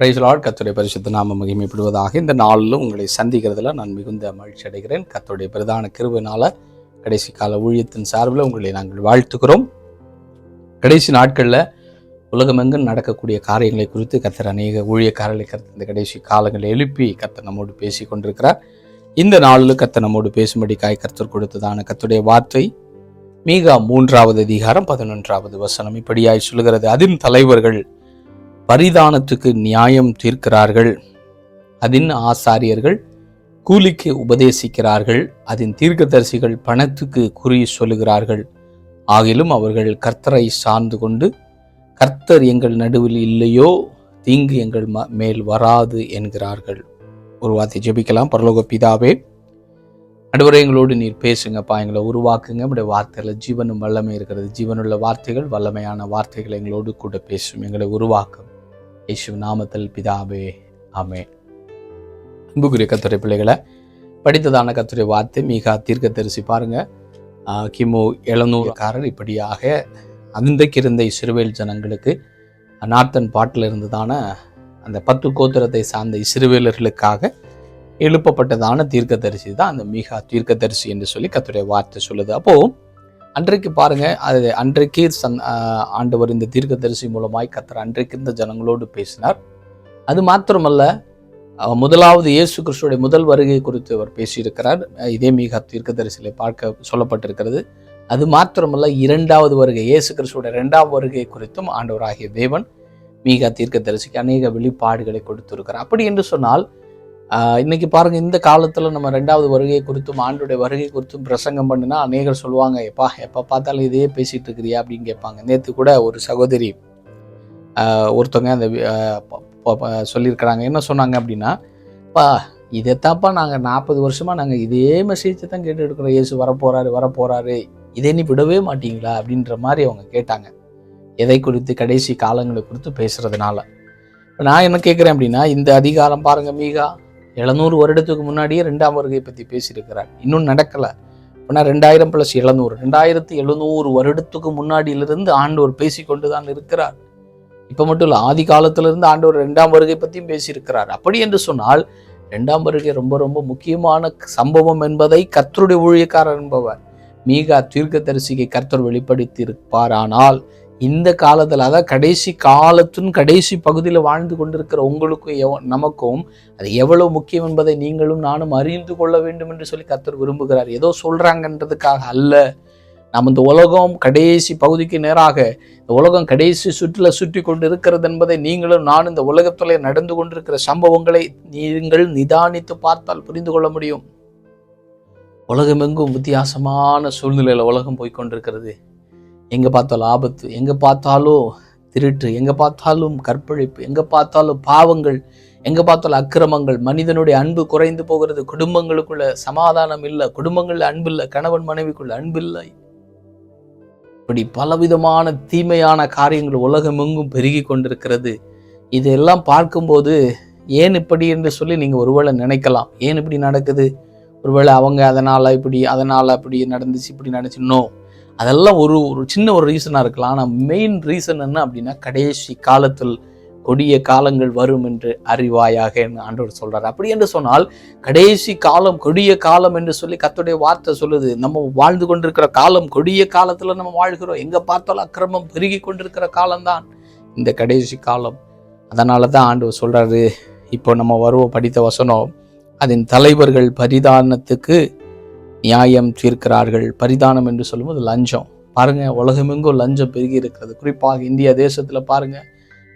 Price Lord. கர்த்தருடைய பரிசுத்த நாமம் மகிமைப்படுவதாக. இந்த நாளிலும் உங்களை சந்திக்கிறதுல நான் மிகுந்த மகிழ்ச்சி அடைகிறேன். கர்த்தருடைய பிரதான கிருபையினால கடைசி கால ஊழியத்தின் சார்பில் உங்களை நாங்கள் வாழ்த்துக்கிறோம். கடைசி நாட்களில் உலகமெங்கும் நடக்கக்கூடிய காரியங்களை குறித்து கர்த்தர் அநேக ஊழியக்காரர்களை கர்த்தர் இந்த கடைசி காலங்களை எழுப்பி கர்த்தர் நம்மோடு பேசி கொண்டிருக்கிறார். இந்த நாளில் கர்த்தர் நம்மோடு பேசும்படிக்காய் கர்த்தர் கொடுத்ததான கர்த்தருடைய வார்த்தை மீகா 3வது அதிகாரம் 11வது வசனம் இப்படியாய் சொல்கிறது. அதன் தலைவர்கள் பரிதானத்துக்கு நியாயம் தீர்க்கிறார்கள், அதன் ஆசாரியர்கள் கூலிக்கு உபதேசிக்கிறார்கள், அதன் தீர்க்கதரிசிகள் பணத்துக்கு குறி சொல்லுகிறார்கள். ஆகிலும் அவர்கள் கர்த்தரை சார்ந்து கொண்டு, கர்த்தர் எங்கள் நடுவில் இல்லையோ, தீங்கு எங்கள் மேல் வராது என்கிறார்கள். ஒரு வார்த்தை ஜெபிக்கலாம். பரலோக பிதாவே, ஆண்டவரே, எங்களோடு நீர் பேசுங்கப்பா, எங்களை உருவாக்குங்க. நம்முடைய வார்த்தையில் ஜீவனும் வல்லமை இருக்கிறது. ஜீவனுள்ள வார்த்தைகள், வல்லமையான வார்த்தைகள் எங்களோடு கூட பேசும், எங்களை உருவாக்கும். இயேசு நாமத்தில் பிதாவே, ஆமென். அன்புக்குரிய கர்த்தருடைய பிள்ளைகளை, படித்ததான கர்த்தருடைய வார்த்தை மீகா தீர்க்கதரிசி பாருங்க. கிமு 700 இப்படியாக அன்றைக்கு இருந்த இஸ்ரவேல் ஜனங்களுக்கு நார்த்தன் பாட்டில் இருந்ததான அந்த 10 கோத்திரத்தை சார்ந்த இஸ்ரவேலர்களுக்காக எழுப்பப்பட்டதான தீர்க்கதரிசி தான் அந்த மீகா தீர்க்கதரிசி என்று சொல்லி கர்த்தருடைய வார்த்தை சொல்லுது. அப்போ அன்றைக்கு பாருங்க, அது அன்றைக்கு ஆண்டவர் இந்த தீர்க்கதரிசி மூலமாய் கர்த்தர் அன்றைக்கு இருந்த ஜனங்களோடு பேசினார். அது மாத்திரமல்ல, முதலாவது இயேசு கிறிஸ்துடைய முதல் வருகை குறித்து அவர் பேசியிருக்கிறார். இதே மீகா தீர்க்கதரிசியில பார்க்க சொல்லப்பட்டிருக்கிறது. அது மாத்திரமல்ல, 2வது வருகை, இயேசு கிறிஸ்துடைய 2வது வருகை குறித்தும் ஆண்டவராகிய தேவன் மீகா தீர்க்கதரிசிக்கு அநேக வெளிப்பாடுகளை கொடுத்திருக்கிறார். அப்படி என்று சொன்னால், இன்னைக்கு பாருங்க, இந்த காலத்துல நம்ம 2வது வருகை குறித்தும் ஆண்டுடைய வருகை குறித்தும் பிரசங்கம் பண்ணினா அநேகர் சொல்லுவாங்க, எப்போ பார்த்தாலும் இதையே பேசிட்டு இருக்கிறியா அப்படின்னு கேட்பாங்க. நேற்று கூட ஒரு சகோதரி ஒருத்தவங்க அந்த சொல்லியிருக்கிறாங்க. என்ன சொன்னாங்க அப்படின்னா, இதைத்தாப்பா நாங்கள் 40 வருஷமா நாங்கள் இதே மெசேஜை தான் கேட்டு இருக்கிறோம், இயேசு வரப்போறாரு, இதை நீ விடவே மாட்டீங்களா அப்படின்ற மாதிரி அவங்க கேட்டாங்க. எதை குறித்து? கடைசி காலங்களை குறித்து பேசுறதுனால. நான் என்ன கேட்குறேன் அப்படின்னா, இந்த அதிகாரம் பாருங்க, மீகா 700 வருடத்துக்கு முன்னாடியே 2ஆம் வருகை பற்றி பேசியிருக்கிறார். இன்னும் நடக்கலை. ஆனால் 2000 + 700 2700 வருடத்துக்கு முன்னாடியிலிருந்து ஆண்டவர் பேசி கொண்டு தான் இருக்கிறார். இப்போ மட்டும் இல்லை, ஆதி காலத்திலிருந்து ஆண்டவர் 2ஆம் வருகை பற்றியும் பேசியிருக்கிறார். அப்படி என்று சொன்னால் 2ஆம் வருகை ரொம்ப ரொம்ப முக்கியமான சம்பவம் என்பதை கர்த்தருடைய ஊழியக்காரர் என்பவர் மீகா தீர்க்கதரிசிக்கு கர்த்தர் வெளிப்படுத்தி இருப்பார். ஆனால் இந்த காலத்தில், அதாவது கடைசி காலத்தின் கடைசி பகுதியில் வாழ்ந்து கொண்டிருக்கிற உங்களுக்கும் நமக்கும் அது எவ்வளவு முக்கியம் என்பதை நீங்களும் நானும் அறிந்து கொள்ள வேண்டும் என்று சொல்லி கர்த்தர் விரும்புகிறார். ஏதோ சொல்றாங்கன்றதுக்காக அல்ல. நாம் இந்த உலகம் கடைசி பகுதிக்கு நேராக, இந்த உலகம் கடைசி சுற்றி கொண்டு இருக்கிறது என்பதை நீங்களும் நானும் இந்த உலகத்துல நடந்து கொண்டிருக்கிற சம்பவங்களை நீங்கள் நிதானித்து பார்த்தால் புரிந்து கொள்ள முடியும். உலகமெங்கும் வித்தியாசமான சூழ்நிலையில் உலகம் போய்கொண்டிருக்கிறது. எங்கே பார்த்தாலும் ஆபத்து, எங்கே பார்த்தாலும் திருட்டு, எங்கே பார்த்தாலும் கற்பழிப்பு, எங்கே பார்த்தாலும் பாவங்கள், எங்கே பார்த்தாலும் அக்கிரமங்கள், மனிதனுடைய அன்பு குறைந்து போகிறது, குடும்பங்களுக்குள்ள சமாதானம் இல்லை, குடும்பங்களில் அன்பு இல்லை, கணவன் மனைவிக்குள்ள அன்பு இல்லை. இப்படி பலவிதமான தீமையான காரியங்கள் உலகமெங்கும் பெருகி கொண்டிருக்கிறது. இதெல்லாம் பார்க்கும்போது ஏன் இப்படி என்று சொல்லி நீங்கள் ஒருவேளை நினைக்கலாம். ஏன் இப்படி நடக்குது? ஒருவேளை அவங்க அதனால் அப்படி நடந்துச்சு, இப்படி நடந்துச்சுன்னோ, அதெல்லாம் ஒரு சின்ன ஒரு ரீசனாக இருக்கலாம். ஆனால் மெயின் ரீசன் என்ன அப்படின்னா, கடைசி காலத்தில் கொடிய காலங்கள் வரும் என்று அறிவாயாக ஆண்டவர் சொல்றார். அப்படி என்று சொன்னால் கடைசி காலம் கொடிய காலம் என்று சொல்லி கர்த்தருடைய வார்த்தை சொல்லுது. நம்ம வாழ்ந்து கொண்டிருக்கிற காலம் கொடிய காலத்துல நம்ம வாழ்கிறோம். எங்க பார்த்தாலும் அக்கிரமம் பெருகி கொண்டிருக்கிற காலம்தான் இந்த கடைசி காலம். அதனால தான் ஆண்டவர் சொல்றாரு. இப்போ நம்ம வருவோம் படித்த வசனம், அதன் தலைவர்கள் பரிதானத்துக்கு நியாயம் தீர்க்கிறார்கள். பரிதானம் என்று சொல்லும்போது லஞ்சம். பாருங்க, உலகமெங்கும் லஞ்சம் பெருகி இருக்கிறது. குறிப்பாக இந்தியா தேசத்துல பாருங்க,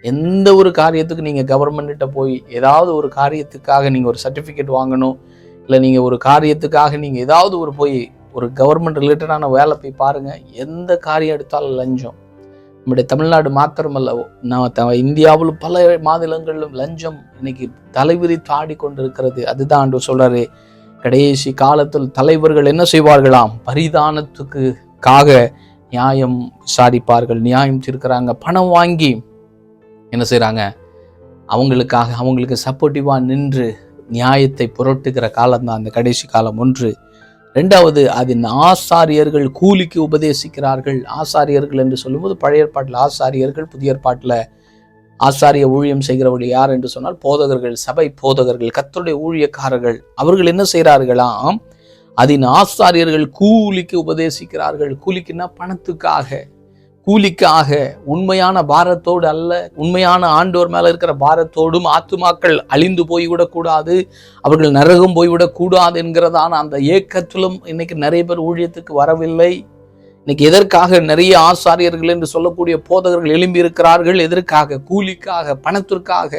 எந்த ஒரு காரியத்துக்கு நீங்கள் கவர்மெண்ட்ட போய் ஏதாவது ஒரு காரியத்துக்காக நீங்கள் ஒரு சர்டிஃபிகேட் வாங்கணும், இல்லை நீங்கள் ஒரு காரியத்துக்காக நீங்கள் ஏதாவது ஒரு கவர்மெண்ட் ரிலேட்டடான வேலை போய் பாருங்கள், எந்த காரியம் எடுத்தாலும் லஞ்சம். நம்முடைய தமிழ்நாடு மாத்திரமல்ல, இந்தியாவில் பல மாநிலங்களிலும் லஞ்சம் இன்னைக்கு தலைவிரி தாடி கொண்டிருக்கிறது. அதுதான் ஆண்டவர் சொல்றாரு, கடைசி காலத்தில் தலைவர்கள் என்ன செய்வார்களாம்? பரிதானத்துக்காக நியாயம் விசாரிப்பார்கள், நியாயம் தீர்க்கிறாங்க. பணம் வாங்கி என்ன செய்கிறாங்க? அவங்களுக்கு சப்போர்ட்டிவாக நின்று நியாயத்தை புரட்டுகிற காலம்தான் அந்த கடைசி காலம். 1. 2வது, அதன் ஆசாரியர்கள் கூலிக்கு உபதேசிக்கிறார்கள். ஆசாரியர்கள் என்று சொல்லும்போது பழைய ஏற்பாட்டில் ஆசாரியர்கள், புதிய ஏற்பாட்டில் ஆசாரிய ஊழியம் செய்கிறவர்கள் யார் என்று சொன்னால் போதகர்கள், சபை போதகர்கள், கர்த்தருடைய ஊழியக்காரர்கள். அவர்கள் என்ன செய்கிறார்களாம்? அதன் ஆசாரியர்கள் கூலிக்கு உபதேசிக்கிறார்கள். கூலிக்குன்னா பணத்துக்காக, கூலிக்காக, உண்மையான பாரத்தோடு அல்ல. உண்மையான ஆண்டவர் மேல இருக்கிற பாரத்தோடும் ஆத்துமாக்கள் அழிந்து போய்விடக்கூடாது, அவர்கள் நரகம் போய்விடக்கூடாது என்கிறதான அந்த ஏக்கத்திலும் இன்னைக்கு நிறைய பேர் ஊழியத்துக்கு வரவில்லை. இன்னைக்கு எதற்காக நிறைய ஆசாரியர்கள் என்று சொல்லக்கூடிய போதகர்கள் எழும்பி இருக்கிறார்கள்? எதற்காக? கூலிக்காக, பணத்திற்காக.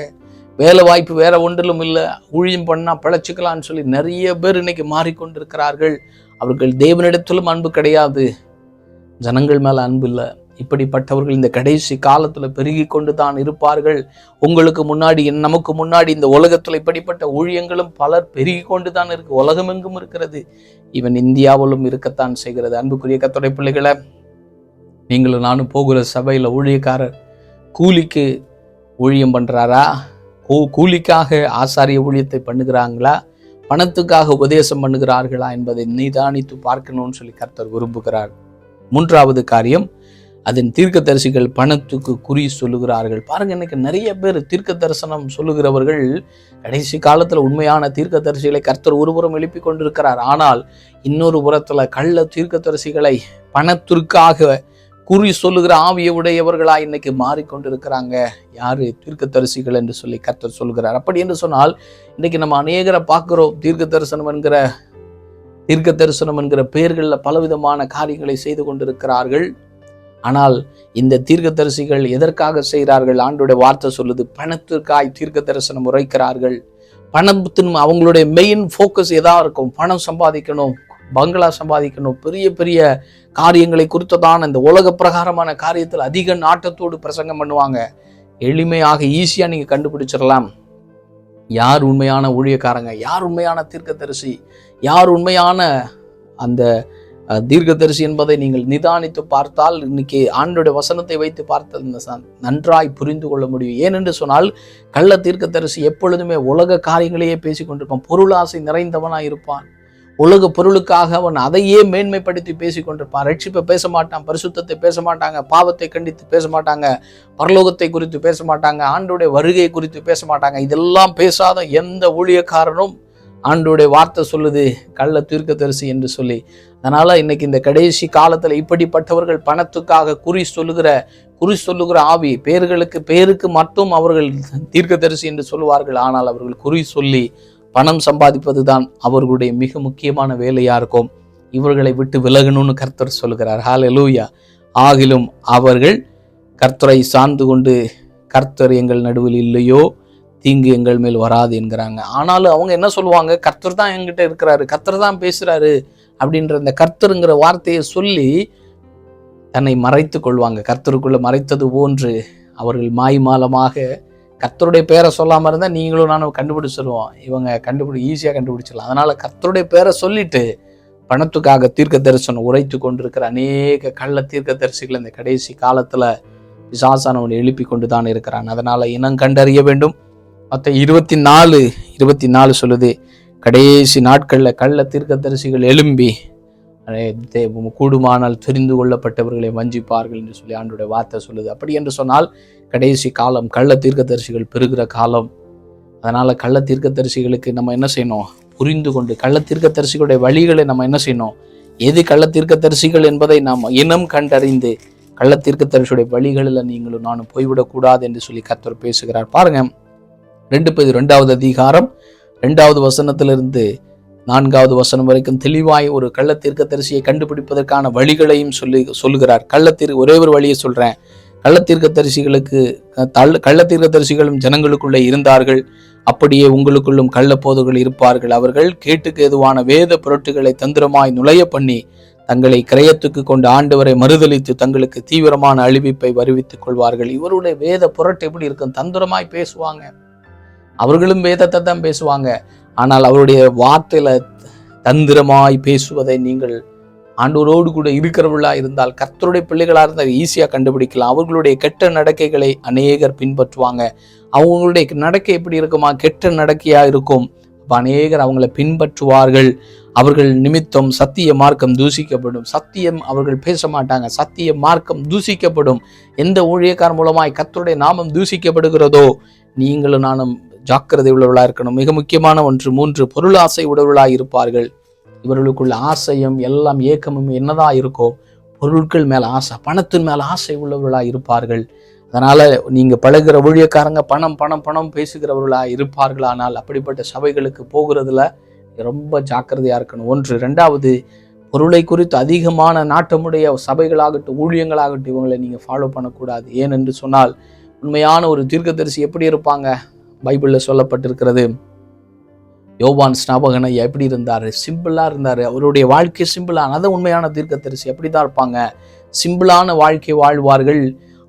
வேலை வாய்ப்பு வேற ஒன்றிலும் இல்லை, ஊழியம் பண்ணா பிழைச்சிக்கலான்னு சொல்லி நிறைய பேர் இன்னைக்கு மாறிக்கொண்டிருக்கிறார்கள். அவர்கள் தேவனிடத்திலும் அன்பு கிடையாது, ஜனங்கள் மேல அன்பு இல்லை. இப்படிப்பட்டவர்கள் இந்த கடைசி காலத்துல பெருகி கொண்டு தான் இருப்பார்கள். உங்களுக்கு முன்னாடி, நமக்கு முன்னாடி இந்த உலகத்துல இப்படிப்பட்ட ஊழியங்களும் பலர் பெருகி கொண்டு தான் இருக்கு. உலகமெங்கும் இருக்கிறது, ஈவன் இந்தியாவிலும் இருக்கத்தான் செய்கிறது. அன்புக்குரிய கர்த்தருடைய பிள்ளைகளை, நீங்களும் நானும் போகிற சபையில ஊழியக்காரர் கூலிக்கு ஊழியம் பண்றாரா? கூலிக்காக ஆசாரிய ஊழியத்தை பண்ணுகிறாங்களா? பணத்துக்காக உபதேசம் பண்ணுகிறார்களா என்பதை நிதானித்து பார்க்கணும்னு சொல்லி கர்த்தர் விரும்புகிறார். மூன்றாவது காரியம், அதன் தீர்க்கதரிசிகள் பணத்துக்கு குறி சொல்லுகிறார்கள். பாருங்க, இன்னைக்கு நிறைய பேர் தீர்க்க தரிசனம் சொல்லுகிறவர்கள் கடைசி காலத்துல உண்மையான தீர்க்கதரிசிகளை கர்த்தர் ஒருபுறம் எழுப்பி கொண்டிருக்கிறார். ஆனால் இன்னொரு புறத்துல கள்ள தீர்க்கதரிசிகளை பணத்திற்காக குறி சொல்லுகிற ஆவியை உடையவர்களா இன்னைக்கு மாறிக்கொண்டிருக்கிறாங்க. யாரு? தீர்க்கதரிசிகள் என்று சொல்லி கர்த்தர் சொல்கிறார். அப்படி என்று சொன்னால் இன்னைக்கு நம்ம அநேகரை பார்க்கிறோம். தீர்க்க தரிசனம் என்கிற பெயர்களில் பலவிதமான காரியங்களை செய்து கொண்டிருக்கிறார்கள். ஆனால் இந்த தீர்க்கதரிசிகள் எதற்காக செய்கிறார்கள்? ஆண்டோடைய வார்த்தை சொல்லுது, பணத்திற்காய் தீர்க்க தரிசனம் உரைக்கிறார்கள். பணத்தின் அவங்களுடைய மெயின் ஃபோக்கஸ் எதா இருக்கும்? பணம் சம்பாதிக்கணும், பங்களா சம்பாதிக்கணும், பெரிய பெரிய காரியங்களை குறித்ததான இந்த உலக பிரகாரமான காரியத்தில் அதிக நாட்டத்தோடு பிரசங்கம் பண்ணுவாங்க. எளிமையாக ஈஸியா நீங்க கண்டுபிடிச்சிடலாம் யார் உண்மையான ஊழியக்காரங்க, யார் உண்மையான தீர்க்கதரிசி, யார் உண்மையான அந்த தீர்க்கதரிசி என்பதை நீங்கள் நிதானித்து பார்த்தால், இன்னைக்கு ஆண்டோட வசனத்தை வைத்து பார்த்தால் நன்றாய் புரிந்து கொள்ள முடியும். ஏனென்று சொன்னால் கள்ள தீர்க்கதரிசி எப்பொழுதுமே உலக காரியங்களையே பேசிக்கொண்டிருப்பான். பொருளாசை நிறைந்தவனாய் இருப்பான். உலக பொருளுக்காக அவன் அதையே மேன்மைப்படுத்தி பேசிக்கொண்டிருப்பான். ரட்சிப்பை பேச மாட்டான், பரிசுத்தத்தை பேச மாட்டாங்க, பாவத்தை கண்டித்து பேச மாட்டாங்க, பரலோகத்தை குறித்து பேச மாட்டாங்க, ஆண்டோடைய வருகை குறித்து பேச மாட்டாங்க. இதெல்லாம் பேசாத எந்த ஊழியக்காரனும் ஆண்டோடைய வார்த்தை சொல்லுது கள்ள தீர்க்கதரிசி என்று சொல்லி. அதனால இன்னைக்கு இந்த கடைசி காலத்துல இப்படிப்பட்டவர்கள் பணத்துக்காக குறி சொல்லுகிற ஆவி, பேருக்கு மட்டும் அவர்கள் தீர்க்கதரிசி என்று சொல்லுவார்கள். ஆனால் அவர்கள் குறி சொல்லி பணம் சம்பாதிப்பது தான் அவர்களுடைய மிக முக்கியமான வேலையா இருக்கும். இவர்களை விட்டு விலகணும்னு கர்த்தர் சொல்லுகிறார். ஹல்லேலூயா. ஆகிலும் அவர்கள் கர்த்தரை சார்ந்து கொண்டு, கர்த்தர் எங்கள் நடுவில் இல்லையோ, தீங்கு எங்கள் மேல் வராது என்கிறாங்க. ஆனாலும் அவங்க என்ன சொல்லுவாங்க? கர்த்தர் தான் என்கிட்ட இருக்கிறாரு, கர்த்தர் தான் பேசுறாரு அப்படின்ற இந்த கர்த்தருங்கிற வார்த்தையை சொல்லி தன்னை மறைத்து கொள்வாங்க. கர்த்தருக்குள்ள மறைத்தது போன்று அவர்கள் மாய்மாலமாக கர்த்தருடைய பேரை சொல்லாம இருந்தா நீங்களும் நானும் கண்டுபிடிச்சிருவோம். இவங்க ஈஸியா கண்டுபிடிச்சிடலாம். அதனால கர்த்தருடைய பேரை சொல்லிட்டு பணத்துக்காக தீர்க்க தரிசனம் உரைத்து கொண்டிருக்கிற அநேக கள்ள தீர்க்க தரிசிகள் இந்த கடைசி காலத்துல பிசாசானவன் எழுப்பி கொண்டுதான் இருக்கிறான். அதனால இனம் கண்டறிய வேண்டும். மற்ற 24 சொல்லுது, கடைசி நாட்கள்ல கள்ள தீர்க்க தரிசிகள் எழும்பி கூடுமானால் தெரிந்து கொள்ளப்பட்டவர்களை வஞ்சிப்பார்கள் என்று சொல்லி ஆண்டோடைய வார்த்தை சொல்லுது. அப்படி என்று சொன்னால் கடைசி காலம் கள்ள தீர்க்கதரிசிகள் பெருகிற காலம். அதனால கள்ள தீர்க்கதரிசிகளுக்கு நம்ம என்ன செய்யணும்? புரிந்து கொண்டு கள்ள தீர்க்கதரிசிகளுடைய வழிகளை நம்ம என்ன செய்யணும்? எது கள்ள தீர்க்கதரிசிகள் என்பதை நாம் இனம் கண்டறிந்து கள்ள தீர்க்கதரிசியுடைய வழிகளில் நீங்களும் நானும் போய்விடக்கூடாது என்று சொல்லி கர்த்தர் பேசுகிறார். பாருங்க, 2 பேதுரு 2வது அதிகாரம் 2வது வசனத்திலிருந்து 4வது வசனம் வரைக்கும் தெளிவாய் ஒரு கள்ள தீர்க்கதரிசியை கண்டுபிடிப்பதற்கான வழிகளையும் சொல்லுகிறார். ஒரே ஒரு வழியை சொல்றேன். கள்ள தீர்க்கதரிசிகளும் ஜனங்களுக்குள்ளே இருந்தார்கள், அப்படியே உங்களுக்குள்ளும் கள்ள போதகர்கள் இருப்பார்கள். அவர்கள் கேட்டுக்கு எதுவான வேத பொருட்களை தந்திரமாய் நுழைய பண்ணி தங்களை கிரயத்துக்கு கொண்டு ஆண்டவரை மறுதலித்து தங்களுக்கு தீவிரமான அழிவிப்பை வருவித்துக் கொள்வார்கள். இவருடைய வேத பொருட்டு எப்படி இருக்கும்? தந்திரமாய் பேசுவாங்க. அவர்களும் வேதத்தை தான் பேசுவாங்க. ஆனால் அவருடைய வார்த்தையில தந்திரமாய் பேசுவதை நீங்கள் ஆண்டவரோடு கூட இருக்கிறவர்களா இருந்தால், கர்த்தருடைய பிள்ளைகளா இருந்தால் ஈஸியா கண்டுபிடிக்கலாம். அவர்களுடைய கெட்ட நடக்கைகளை அநேகர் பின்பற்றுவாங்க. அவங்களுடைய நடக்கை எப்படி இருக்குமா? கெட்ட நடக்கையா இருக்கும். அநேகர் அவங்களை பின்பற்றுவார்கள். அவர்கள் நிமித்தம் சத்திய மார்க்கம் தூசிக்கப்படும். சத்தியம் அவர்கள் பேச மாட்டாங்க, சத்திய மார்க்கம் தூசிக்கப்படும். எந்த ஊழியக்காரர் மூலமாய் கர்த்தருடைய நாமம் தூசிக்கப்படுகிறதோ நீங்களும் நானும் ஜாக்கிரதை உள்ளவர்களாக இருக்கணும். மிக முக்கியமான ஒன்று, 3 பொருளாசை உடையவர்களாக இருப்பார்கள். இவர்களுக்குள்ள ஆசையும் எல்லாம் ஏக்கமும் என்னதான் இருக்கோ, பொருட்கள் மேல ஆசை, பணத்தின் மேல ஆசை உள்ளவர்களாக இருப்பார்கள். அதனால நீங்க பழகுற ஊழியக்காரங்க பணம் பணம் பணம் பேசுகிறவர்களாக இருப்பார்கள். ஆனால் அப்படிப்பட்ட சபைகளுக்கு போகிறதுல ரொம்ப ஜாக்கிரதையா இருக்கணும். 1. 2வது, பொருளை குறித்து அதிகமான நாட்டமுடைய சபைகளாகட்டும் ஊழியங்களாகட்டும் இவங்களை நீங்க ஃபாலோ பண்ணக்கூடாது. ஏனென்று சொன்னால் உண்மையான ஒரு தீர்க்கதரிசி எப்படி இருப்பாங்க? பைபிள்ல சொல்லப்பட்டிருக்கிறது. யோவான் ஸ்நாபகன் எப்படி இருந்தாரு? சிம்பிளா இருந்தாரு. அவருடைய வாழ்க்கை சிம்பிளான, அதான் உண்மையான தீர்க்கதரிசி. அப்படிதான் இருப்பாங்க. சிம்பிளான வாழ்க்கை வாழ்வார்கள்.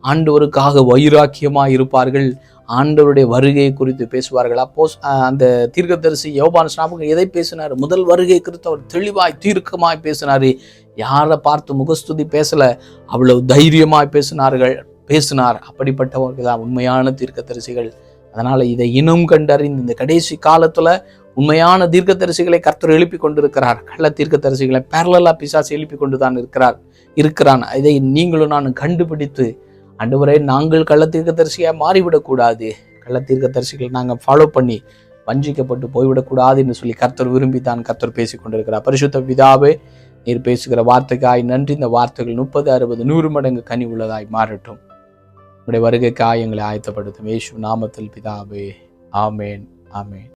ஆண்டவருக்காக வைராக்கியமாக இருப்பார்கள். ஆண்டவருடைய வருகை குறித்து பேசுவார்கள். அப்போ அந்த தீர்க்கதரிசி யோவான் ஸ்நாபகன் எதை பேசினார்? முதல் வருகை குறித்து அவர் தெளிவாய் தீர்க்கமாய் பேசினார். யாரை பார்த்து முகஸ்துதி பேசல, அவ்வளவு தைரியமாய் பேசினார். அப்படிப்பட்டவர்கள் தான் உண்மையான தீர்க்கதரிசிகள். அதனால இதை இனம் கண்டறிந்து இந்த கடைசி காலத்துல உண்மையான தீர்க்கதரிசிகளை கர்த்தர் எழுப்பி கொண்டிருக்கிறார். கள்ள தீர்க்கதரிசிகளை பேரலா பிசாசு எழுப்பி கொண்டு தான் இருக்கிறான். இதை நீங்களும் நான் கண்டுபிடித்து, ஆண்டவரே நாங்கள் கள்ள தீர்க்கதரிசியா மாறிவிடக்கூடாது, கள்ள தீர்க்கதரிசிகளை நாங்கள் ஃபாலோ பண்ணி வஞ்சிக்கப்பட்டு போய்விடக்கூடாது என்று சொல்லி கர்த்தர் விரும்பி தான் கர்த்தர் பேசி கொண்டிருக்கிறார். பரிசுத்த பிதாவே, நீர் பேசுகிற வார்த்தைக்காய் நன்றி. இந்த வார்த்தைகள் 30, 60, 100 மடங்கு கனி உள்ளதாய் மாறட்டும். உடைய வருகைக்காய் எங்களை ஆயத்தப்படுத்தும். இயேசு நாமத்தில் பிதாவே, ஆமேன், ஆமேன்.